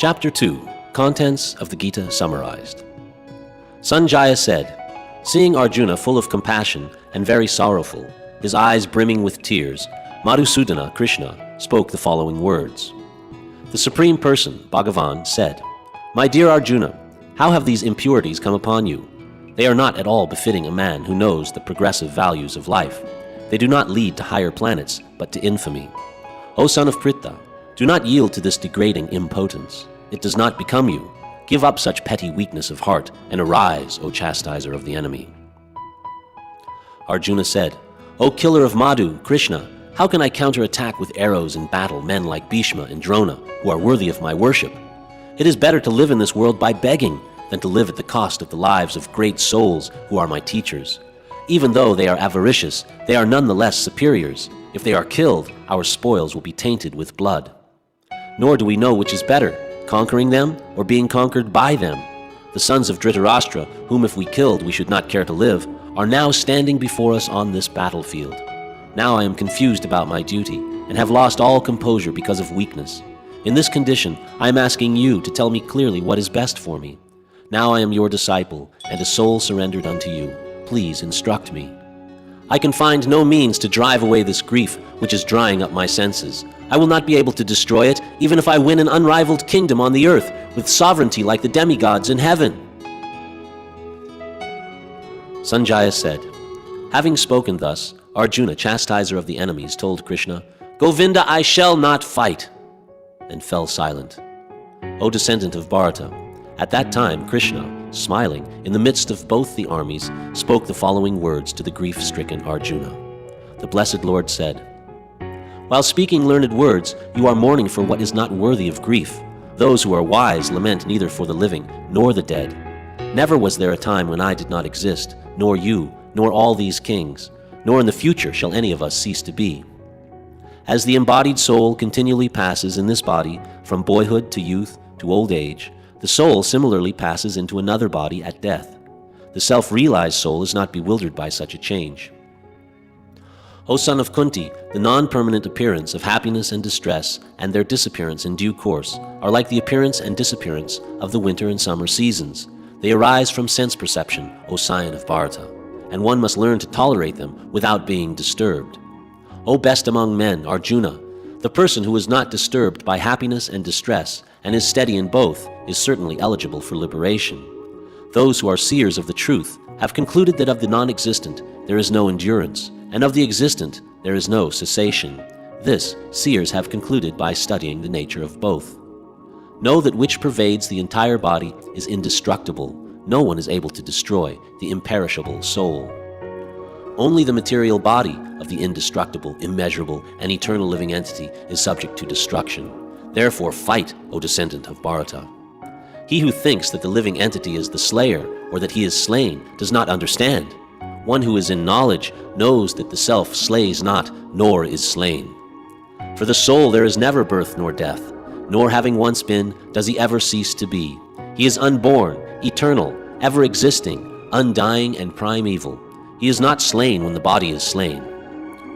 Chapter 2. Contents of the Gita Summarized. Sanjaya said, seeing Arjuna full of compassion and very sorrowful, his eyes brimming with tears, Madhusudana, Krishna, spoke the following words. The Supreme Person, Bhagavan, said, My dear Arjuna, how have these impurities come upon you? They are not at all befitting a man who knows the progressive values of life. They do not lead to higher planets, but to infamy. O son of Pritha, do not yield to this degrading impotence. It does not become you. Give up such petty weakness of heart, and arise, O chastiser of the enemy. Arjuna said, O killer of Madhu, Krishna, how can I counterattack with arrows in battle men like Bhishma and Drona, who are worthy of my worship? It is better to live in this world by begging than to live at the cost of the lives of great souls who are my teachers. Even though they are avaricious, they are nonetheless superiors. If they are killed, our spoils will be tainted with blood. Nor do we know which is better, conquering them or being conquered by them. The sons of Dhritarashtra, whom if we killed we should not care to live, are now standing before us on this battlefield. Now I am confused about my duty, and have lost all composure because of weakness. In this condition, I am asking you to tell me clearly what is best for me. Now I am your disciple, and a soul surrendered unto you. Please instruct me. I can find no means to drive away this grief, which is drying up my senses. I will not be able to destroy it, even if I win an unrivaled kingdom on the earth, with sovereignty like the demigods in heaven. Sanjaya said, having spoken thus, Arjuna, chastiser of the enemies, told Krishna, Govinda, I shall not fight, and fell silent. O descendant of Bharata, at that time Krishna, smiling in the midst of both the armies, spoke the following words to the grief-stricken Arjuna. The blessed Lord said, While speaking learned words, you are mourning for what is not worthy of grief. Those who are wise lament neither for the living nor the dead. Never was there a time when I did not exist, nor you, nor all these kings, nor in the future shall any of us cease to be. As the embodied soul continually passes in this body from boyhood to youth to old age, the soul similarly passes into another body at death. The self-realized soul is not bewildered by such a change. O son of Kunti, the non-permanent appearance of happiness and distress and their disappearance in due course are like the appearance and disappearance of the winter and summer seasons. They arise from sense perception, O scion of Bharata, and one must learn to tolerate them without being disturbed. O best among men, Arjuna, the person who is not disturbed by happiness and distress and is steady in both is certainly eligible for liberation. Those who are seers of the truth have concluded that of the non-existent there is no endurance, and of the existent there is no cessation. This seers have concluded by studying the nature of both. Know that which pervades the entire body is indestructible. No one is able to destroy the imperishable soul. Only the material body of the indestructible, immeasurable, and eternal living entity is subject to destruction. Therefore fight, O descendant of Bharata. He who thinks that the living entity is the slayer, or that he is slain, does not understand. One who is in knowledge knows that the self slays not, nor is slain. For the soul there is never birth nor death, nor having once been, does he ever cease to be. He is unborn, eternal, ever existing, undying, and primeval. He is not slain when the body is slain.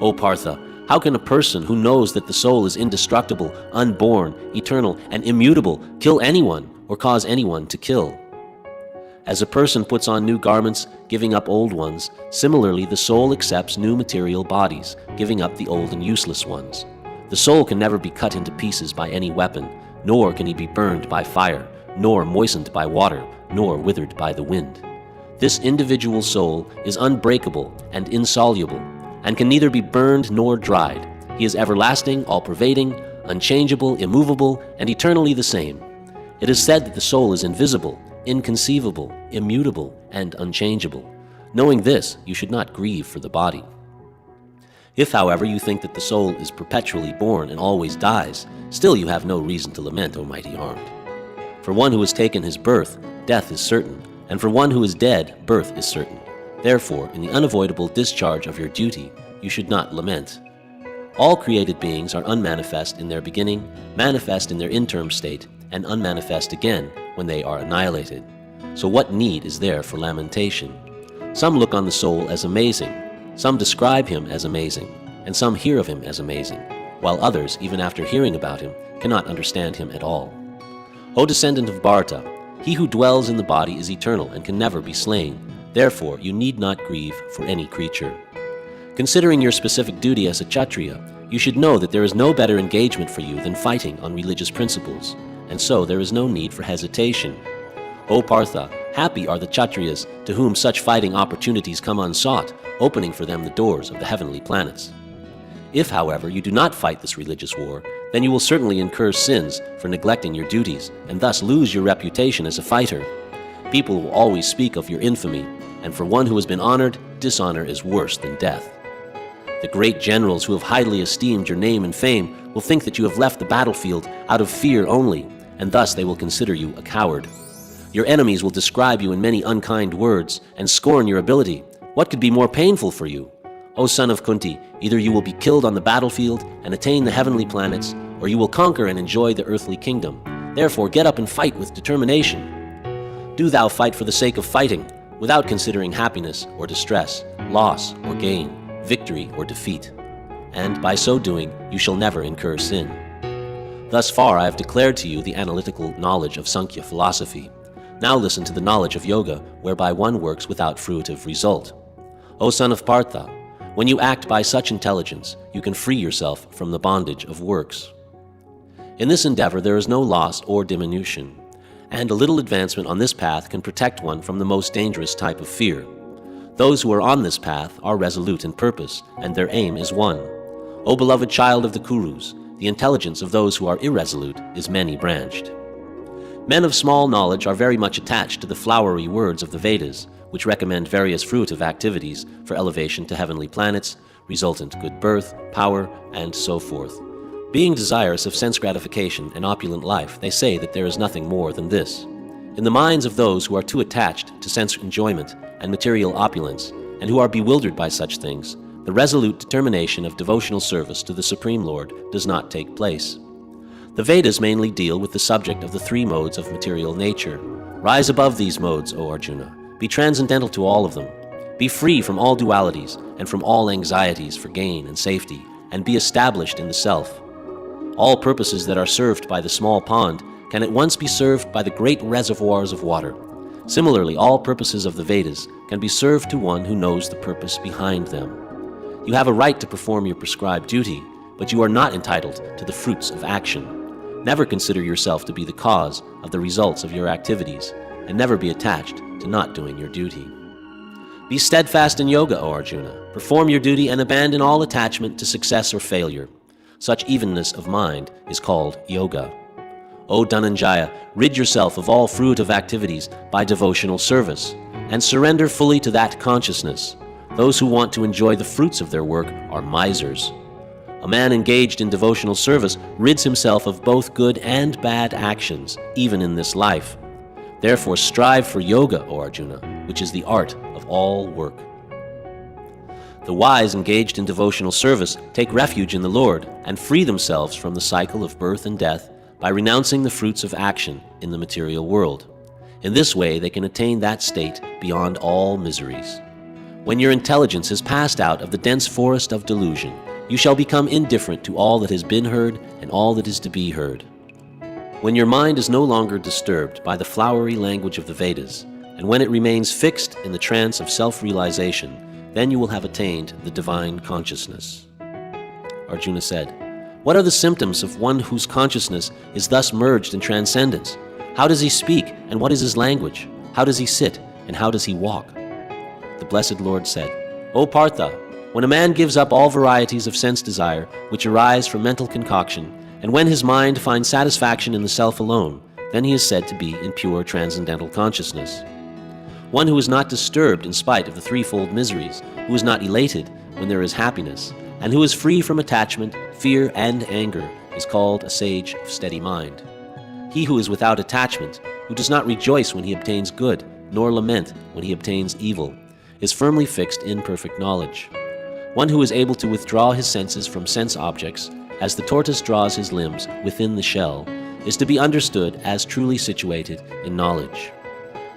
O Partha, how can a person who knows that the soul is indestructible, unborn, eternal, and immutable kill anyone or cause anyone to kill? As a person puts on new garments, giving up old ones, similarly the soul accepts new material bodies, giving up the old and useless ones. The soul can never be cut into pieces by any weapon, nor can he be burned by fire, nor moistened by water, nor withered by the wind. This individual soul is unbreakable and insoluble, and can neither be burned nor dried. He is everlasting, all-pervading, unchangeable, immovable, and eternally the same. It is said that the soul is invisible, inconceivable, immutable, and unchangeable. Knowing this, you should not grieve for the body. If, however, you think that the soul is perpetually born and always dies, still you have no reason to lament, O mighty armed. For one who has taken his birth, death is certain, and for one who is dead, birth is certain. Therefore, in the unavoidable discharge of your duty, you should not lament. All created beings are unmanifest in their beginning, manifest in their interim state, and unmanifest again when they are annihilated. So what need is there for lamentation? Some look on the soul as amazing, some describe him as amazing, and some hear of him as amazing, while others, even after hearing about him, cannot understand him at all. O descendant of Bharata, he who dwells in the body is eternal and can never be slain. Therefore, you need not grieve for any creature. Considering your specific duty as a Kshatriya, you should know that there is no better engagement for you than fighting on religious principles, and so there is no need for hesitation. O Partha, happy are the Kshatriyas to whom such fighting opportunities come unsought, opening for them the doors of the heavenly planets. If, however, you do not fight this religious war, then you will certainly incur sins for neglecting your duties, and thus lose your reputation as a fighter. People will always speak of your infamy, and for one who has been honored, dishonor is worse than death. The great generals who have highly esteemed your name and fame will think that you have left the battlefield out of fear only, and thus they will consider you a coward. Your enemies will describe you in many unkind words and scorn your ability. What could be more painful for you? O son of Kunti, either you will be killed on the battlefield and attain the heavenly planets, or you will conquer and enjoy the earthly kingdom. Therefore, get up and fight with determination. Do thou fight for the sake of fighting, without considering happiness or distress, loss or gain, victory or defeat. And by so doing, you shall never incur sin. Thus far I have declared to you the analytical knowledge of Sankhya philosophy. Now listen to the knowledge of yoga, whereby one works without fruitive result. O son of Partha, when you act by such intelligence, you can free yourself from the bondage of works. In this endeavor there is no loss or diminution, and a little advancement on this path can protect one from the most dangerous type of fear. Those who are on this path are resolute in purpose, and their aim is one. O beloved child of the Kurus, the intelligence of those who are irresolute is many-branched. Men of small knowledge are very much attached to the flowery words of the Vedas, which recommend various fruitive activities for elevation to heavenly planets, resultant good birth, power, and so forth. Being desirous of sense gratification and opulent life, they say that there is nothing more than this. In the minds of those who are too attached to sense enjoyment and material opulence, and who are bewildered by such things, the resolute determination of devotional service to the Supreme Lord does not take place. The Vedas mainly deal with the subject of the three modes of material nature. Rise above these modes, O Arjuna. Be transcendental to all of them. Be free from all dualities and from all anxieties for gain and safety, and be established in the self. All purposes that are served by the small pond can at once be served by the great reservoirs of water. Similarly, all purposes of the Vedas can be served to one who knows the purpose behind them. You have a right to perform your prescribed duty, but you are not entitled to the fruits of action. Never consider yourself to be the cause of the results of your activities, and never be attached to not doing your duty. Be steadfast in yoga, O Arjuna. Perform your duty and abandon all attachment to success or failure. Such evenness of mind is called yoga. O Dhananjaya, rid yourself of all fruitive activities by devotional service, and surrender fully to that consciousness. Those who want to enjoy the fruits of their work are misers. A man engaged in devotional service rids himself of both good and bad actions, even in this life. Therefore strive for yoga, O Arjuna, which is the art of all work. The wise engaged in devotional service take refuge in the Lord and free themselves from the cycle of birth and death by renouncing the fruits of action in the material world. In this way they can attain that state beyond all miseries. When your intelligence has passed out of the dense forest of delusion, you shall become indifferent to all that has been heard and all that is to be heard. When your mind is no longer disturbed by the flowery language of the Vedas, and when it remains fixed in the trance of self-realization, then you will have attained the divine consciousness. Arjuna said, "What are the symptoms of one whose consciousness is thus merged in transcendence? How does he speak, and what is his language? How does he sit, and how does he walk?" The Blessed Lord said, "O Partha, when a man gives up all varieties of sense desire which arise from mental concoction, and when his mind finds satisfaction in the self alone, then he is said to be in pure transcendental consciousness. One who is not disturbed in spite of the threefold miseries, who is not elated when there is happiness, and who is free from attachment, fear, and anger, is called a sage of steady mind. He who is without attachment, who does not rejoice when he obtains good, nor lament when he obtains evil, is firmly fixed in perfect knowledge. One who is able to withdraw his senses from sense objects, as the tortoise draws his limbs within the shell, is to be understood as truly situated in knowledge.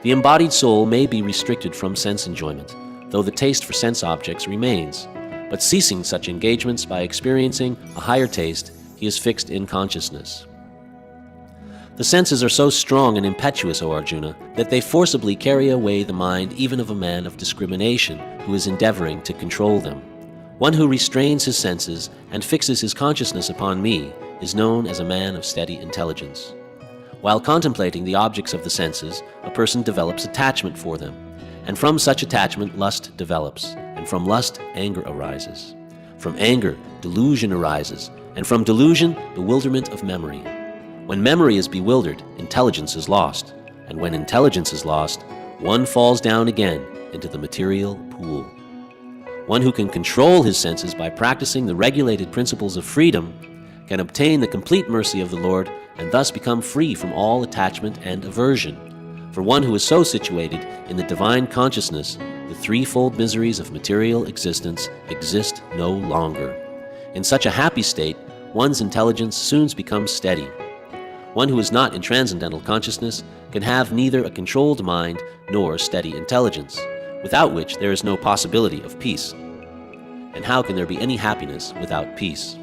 The embodied soul may be restricted from sense enjoyment, though the taste for sense objects remains, but ceasing such engagements by experiencing a higher taste, he is fixed in consciousness. The senses are so strong and impetuous, O Arjuna, that they forcibly carry away the mind even of a man of discrimination who is endeavoring to control them. One who restrains his senses and fixes his consciousness upon me is known as a man of steady intelligence. While contemplating the objects of the senses, a person develops attachment for them, and from such attachment lust develops, and from lust anger arises. From anger delusion arises, and from delusion bewilderment of memory. When memory is bewildered, intelligence is lost, and when intelligence is lost, one falls down again into the material pool. One who can control his senses by practicing the regulated principles of freedom can obtain the complete mercy of the Lord and thus become free from all attachment and aversion. For one who is so situated in the divine consciousness, the threefold miseries of material existence exist no longer. In such a happy state, one's intelligence soon becomes steady. One who is not in transcendental consciousness can have neither a controlled mind nor steady intelligence, without which there is no possibility of peace. And how can there be any happiness without peace?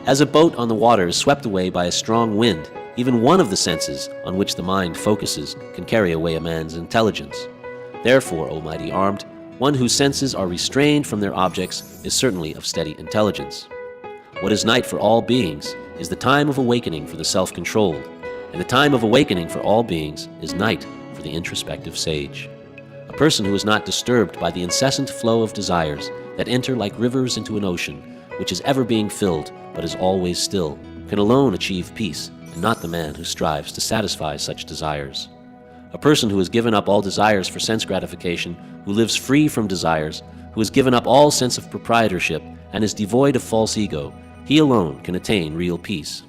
As a boat on the water is swept away by a strong wind, even one of the senses on which the mind focuses can carry away a man's intelligence. Therefore, O mighty armed, one whose senses are restrained from their objects is certainly of steady intelligence. What is night for all beings is the time of awakening for the self-controlled, and the time of awakening for all beings is night for the introspective sage. A person who is not disturbed by the incessant flow of desires that enter like rivers into an ocean, which is ever being filled but is always still, can alone achieve peace, and not the man who strives to satisfy such desires. A person who has given up all desires for sense gratification, who lives free from desires, who has given up all sense of proprietorship, and is devoid of false ego, he alone can attain real peace.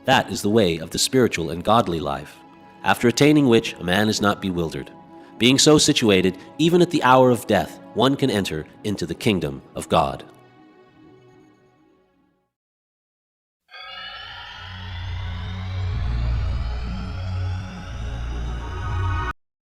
That is the way of the spiritual and godly life, after attaining which a man is not bewildered. Being so situated, even at the hour of death, one can enter into the kingdom of God.